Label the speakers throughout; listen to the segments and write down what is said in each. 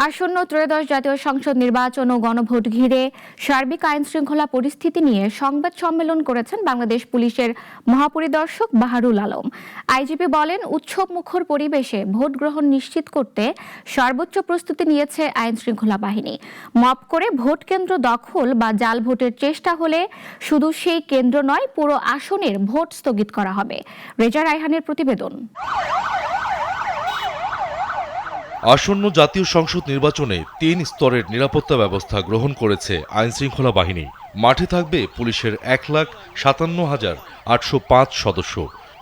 Speaker 1: আসন্ন ত্রয়োদশ জাতীয় সংসদ নির্বাচন ও গণভোট ঘিরে সার্বিক আইন শৃঙ্খলা পরিস্থিতি নিয়ে সংবাদ সম্মেলন করেছেন বাংলাদেশ পুলিশের মহাপরিদর্শক বাহারুল আলম। আইজিপি বলেন, উৎসব মুখর পরিবেশে ভোট গ্রহণ নিশ্চিত করতে সর্বোচ্চ প্রস্তুতি নিয়েছে আইন শৃঙ্খলা বাহিনী। মপ করে ভোট কেন্দ্র দখল বা জাল ভোটের চেষ্টা হলে শুধু সেই কেন্দ্র নয়, পুরো আসনের ভোট স্থগিত করা হবে। রেজা রায়হানের প্রতিবেদন।
Speaker 2: আসন্ন জাতীয় সংসদ নির্বাচনে ৩ স্তরের নিরাপত্তা ব্যবস্থা গ্রহণ করেছে আইনশৃঙ্খলা বাহিনী। মাঠে থাকবে পুলিশের ১,৫৭,৮০৫ সদস্য।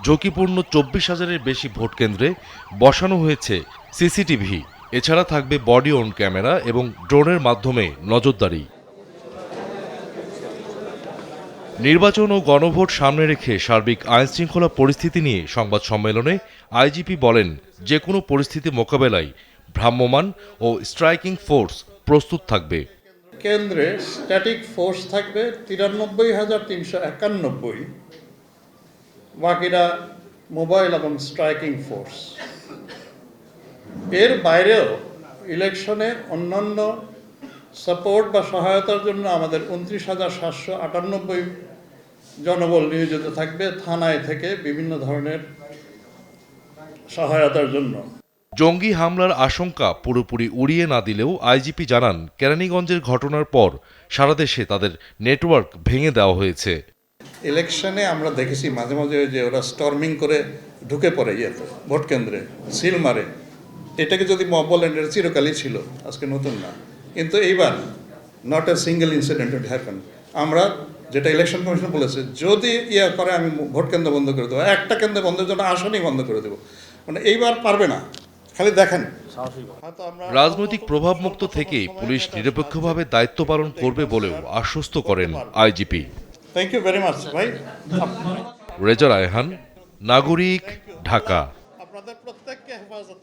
Speaker 2: ঝুঁকিপূর্ণ ২৪,০০০-এর বেশি ভোট কেন্দ্রে বসানো হয়েছে সিসিটিভি। এছাড়া থাকবে বডি অন ক্যামেরা এবং ড্রোনের মাধ্যমে নজরদারি। নির্বাচন ও গণভোট সামনে রেখে সার্বিক আইনশৃঙ্খলা পরিস্থিতি নিয়ে সংবাদ সম্মেলনে আইজিপি বলেন, যে কোনো পরিস্থিতি মোকাবেলায় ভ্রাম্যমাণ ও স্ট্রাইকিং ফোর্স প্রস্তুত থাকবে।
Speaker 3: কেন্দ্রে স্ট্যাটিক ফোর্স থাকবে ৯৩,৩৯১, বাকিরা মোবাইল এবং স্ট্রাইকিং ফোর্স। এর বাইরেও ইলেকশনে অন্যান্য সাপোর্ট বা সহায়তার জন্য আমাদের ২৯,৭৯৮ জনবল নিয়োজিত থাকবে থানায় থেকে বিভিন্ন ধরনের সহায়তার জন্য।
Speaker 2: জঙ্গি হামলার আশঙ্কা পুরোপুরি উড়িয়ে না দিলেও আইজিপি জানান, কেরানীগঞ্জের ঘটনার পর সারা দেশে তাদের নেটওয়ার্ক ভেঙে দেওয়া হয়েছে।
Speaker 3: ইলেকশনে আমরা দেখেছি মাঝে মাঝে যে ওরা স্টর্মিং করে ঢুকে পড়ে ভোট কেন্দ্রে সিল মারে। এটাকে যদি মব বলেন, এটা চিরকালই ছিল, আজকে নতুন না। কিন্তু এইবার not a single incident it happen. আমরা যেটা ইলেকশন কমিশন বলেছে, যদি করে আমি ভোট কেন্দ্র বন্ধ করে দেবো, একটা কেন্দ্র বন্ধের জন্য আসনই বন্ধ করে দেবো। মানে এইবার পারবে না, খালি দেখেন।
Speaker 2: রাজনৈতিক প্রভাবমুক্ত থেকেই পুলিশ নিরপেক্ষভাবে দায়িত্ব পালন করবে বলেও আশ্বস্ত করেন IGP.
Speaker 3: Thank you very much ভাই।
Speaker 2: রেজা রায়হান, নাগরিক, ঢাকা।
Speaker 3: আপনাদের প্রত্যেককে হেফাজত